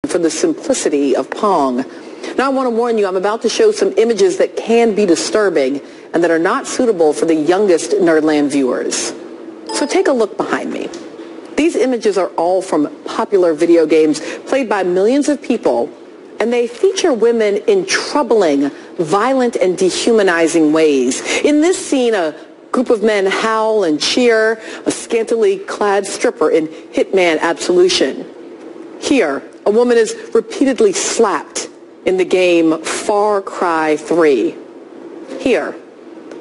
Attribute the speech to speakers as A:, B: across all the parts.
A: for the simplicity of Pong. Now I want to warn you, I'm about to show some images that can be disturbing and that are not suitable for the youngest Nerdland viewers. So take a look behind me. These images are all from popular video games played by millions of people, and they feature women in troubling, violent, and dehumanizing ways. In this scene, a group of men howl and cheer a scantily clad stripper in Hitman Absolution. Here, a woman is repeatedly slapped in the game Far Cry 3. Here,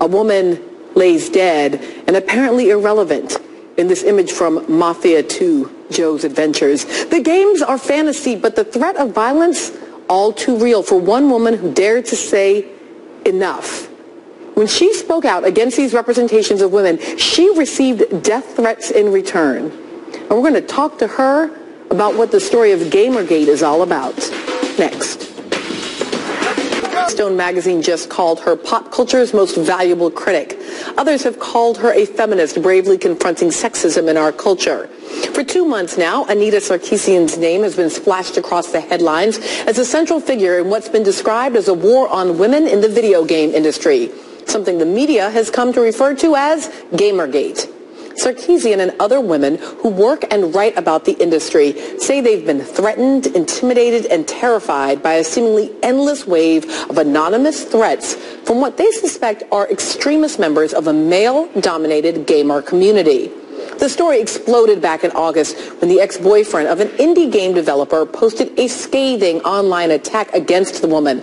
A: a woman lays dead and apparently irrelevant in this image from Mafia 2, Joe's Adventures. The games are fantasy, but the threat of violence, all too real for one woman who dared to say enough. When she spoke out against these representations of women, she received death threats in return. And we're going to talk to her about what the story of Gamergate is all about. Next. Stone magazine just called her pop culture's most valuable critic. Others have called her a feminist, bravely confronting sexism in our culture. For 2 months now, Anita Sarkeesian's name has been splashed across the headlines as a central figure in what's been described as a war on women in the video game industry, something the media has come to refer to as Gamergate. Sarkeesian and other women who work and write about the industry say they've been threatened, intimidated, and terrified by a seemingly endless wave of anonymous threats from what they suspect are extremist members of a male-dominated gamer community. The story exploded back in August when the ex-boyfriend of an indie game developer posted a scathing online attack against the woman.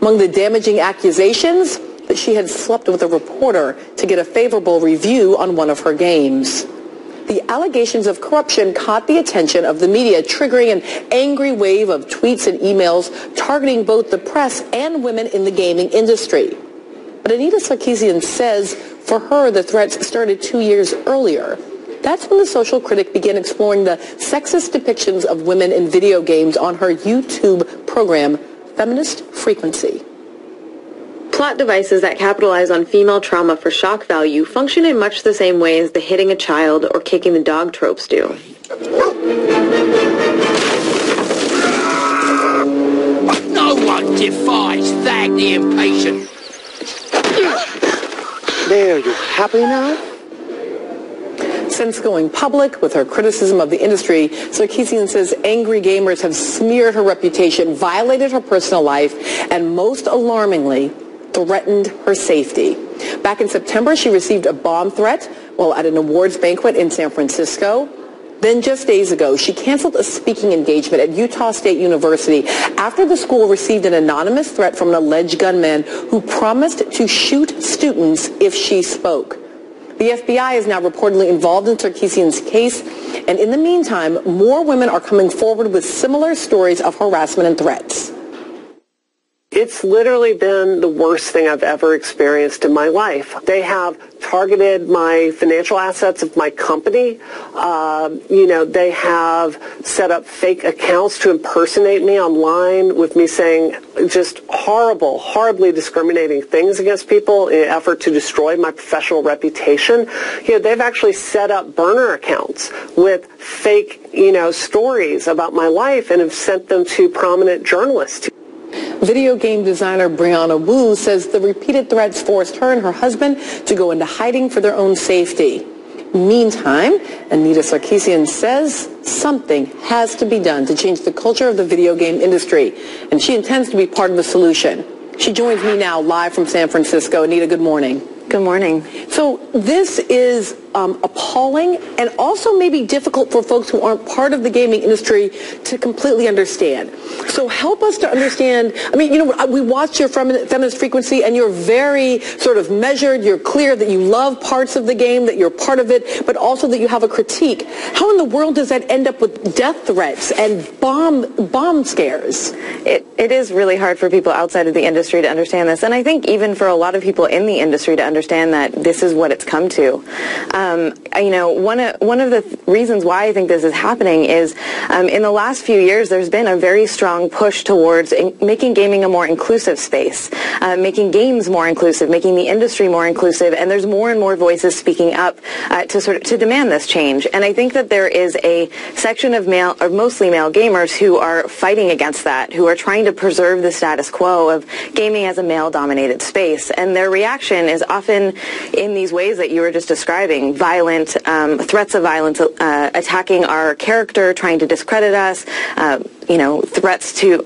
A: Among the damaging accusations, that she had slept with a reporter to get a favorable review on one of her games. The allegations of corruption caught the attention of the media, triggering an angry wave of tweets and emails targeting both the press and women in the gaming industry. But Anita Sarkeesian says for her the threats started 2 years earlier. That's when the social critic began exploring the sexist depictions of women in video games on her YouTube program, Feminist Frequency.
B: Plot devices that capitalize on female trauma for shock value function in much the same way as the hitting a child or kicking the dog tropes do.
C: No one defies Thag the Impatient.
D: There, you happy now?
A: Since going public with her criticism of the industry, Sarkeesian says angry gamers have smeared her reputation, violated her personal life, and most alarmingly, threatened her safety. Back in September, she received a bomb threat while at an awards banquet in San Francisco. Then just days ago, she canceled a speaking engagement at Utah State University after the school received an anonymous threat from an alleged gunman who promised to shoot students if she spoke. The FBI is now reportedly involved in Sarkeesian's case, and in the meantime, more women are coming forward with similar stories of harassment and threats.
D: It's literally been the worst thing I've ever experienced in my life. They have targeted my financial assets of my company. They have set up fake accounts to impersonate me online with me saying just horrible, horribly discriminating things against people in an effort to destroy my professional reputation. They've actually set up burner accounts with fake, stories about my life and have sent them to prominent journalists.
A: Video game designer Brianna Wu says the repeated threats forced her and her husband to go into hiding for their own safety. Meantime, Anita Sarkeesian says something has to be done to change the culture of the video game industry, and she intends to be part of the solution. She joins me now live from San Francisco. Anita, good morning.
B: Good morning.
A: So this is appalling and also maybe difficult for folks who aren't part of the gaming industry to completely understand. So help us to understand. I mean, we watched your Feminist Frequency, and you're very sort of measured. You're clear that you love parts of the game, that you're part of it, but also that you have a critique. How in the world does that end up with death threats and bomb scares?
B: It is really hard for people outside of the industry to understand this, and I think even for a lot of people in the industry to understand that this is what it's come to. You know, one of the reasons why I think this is happening is in the last few years there's been a very strong push towards making gaming a more inclusive space, making games more inclusive, making the industry more inclusive, and there's more and more voices speaking up to demand this change. And I think that there is a section of mostly male gamers who are fighting against that, who are trying to preserve the status quo of gaming as a male-dominated space. And their reaction is often in these ways that you were just describing: violent, threats of violence, attacking our character, trying to discredit us, you know, threats to,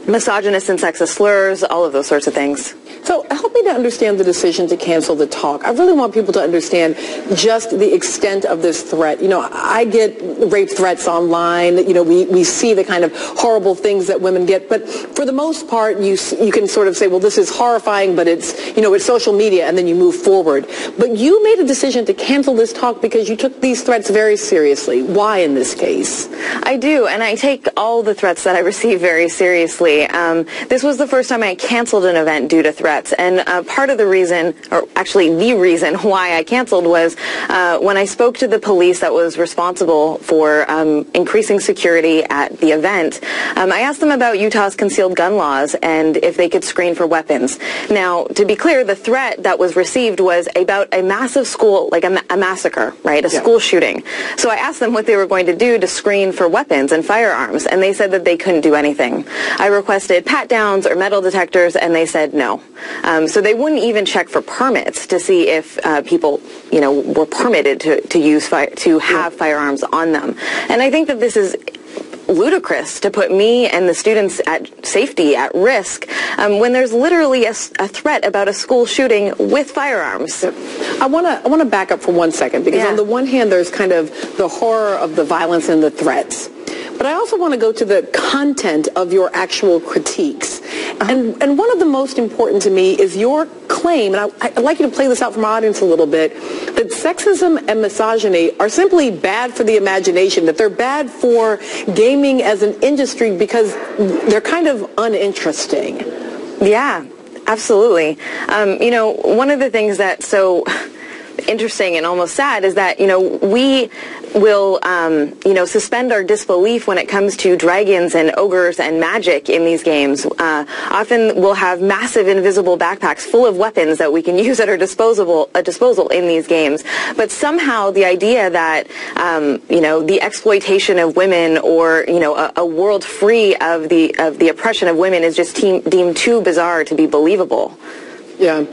B: misogynist and sexist slurs, all of those sorts of things.
A: So help me to understand the decision to cancel the talk. I really want people to understand just the extent of this threat. You know, I get rape threats online. You know, we see the kind of horrible things that women get. But for the most part, you can sort of say, well, this is horrifying, but it's, you know, it's social media, and then you move forward. But you made a decision to cancel this talk because you took these threats very seriously. Why in this case?
B: I do, and I take all the threats that I receive very seriously. This was the first time I canceled an event due to threats. And part of the reason, or actually the reason why I canceled was when I spoke to the police that was responsible for increasing security at the event, I asked them about Utah's concealed gun laws and if they could screen for weapons. Now, to be clear, the threat that was received was about a massive school, like a massacre, right? A school shooting. So I asked them what they were going to do to screen for weapons and firearms, and they said that they couldn't do anything. I requested pat-downs or metal detectors, and they said no. So they wouldn't even check for permits to see if people, you know, were permitted to have firearms on them. And I think that this is ludicrous to put me and the students' safety at risk when there's literally a threat about a school shooting with firearms.
A: I want to back up for 1 second, because on the one hand there's kind of the horror of the violence and the threats. But I also want to go to the content of your actual critiques. And one of the most important to me is your claim, and I'd like you to play this out from our audience a little bit, that sexism and misogyny are simply bad for the imagination, that they're bad for gaming as an industry because they're kind of uninteresting.
B: Yeah, absolutely. You know, one of the things that's so interesting and almost sad is that, you know, we will, you know, suspend our disbelief when it comes to dragons and ogres and magic in these games. Often we'll have massive invisible backpacks full of weapons that we can use at our disposal in these games. But somehow the idea that, you know, the exploitation of women, or, you know, a world free of the oppression of women is just deemed too bizarre to be believable.
A: Yeah.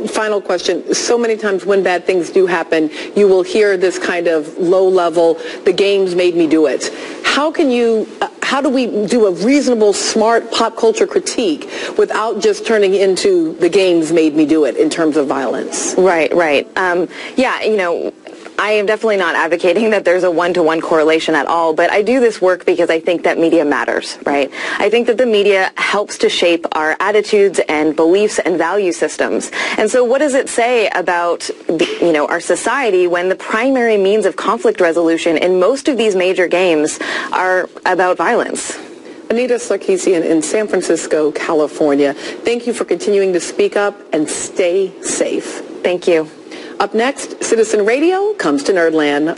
A: Final question. So many times when bad things do happen, you will hear this kind of low level, the games made me do it. How do we do a reasonable, smart pop culture critique without just turning into the games made me do it in terms of violence?
B: Right. Yeah, you know, I am definitely not advocating that there's a one-to-one correlation at all, but I do this work because I think that media matters, right? I think that the media helps to shape our attitudes and beliefs and value systems. And so what does it say about, you know, our society when the primary means of conflict resolution in most of these major games are about violence?
A: Anita Sarkeesian in San Francisco, California. Thank you for continuing to speak up, and stay safe.
B: Thank you.
A: Up next, Citizen Radio comes to Nerdland.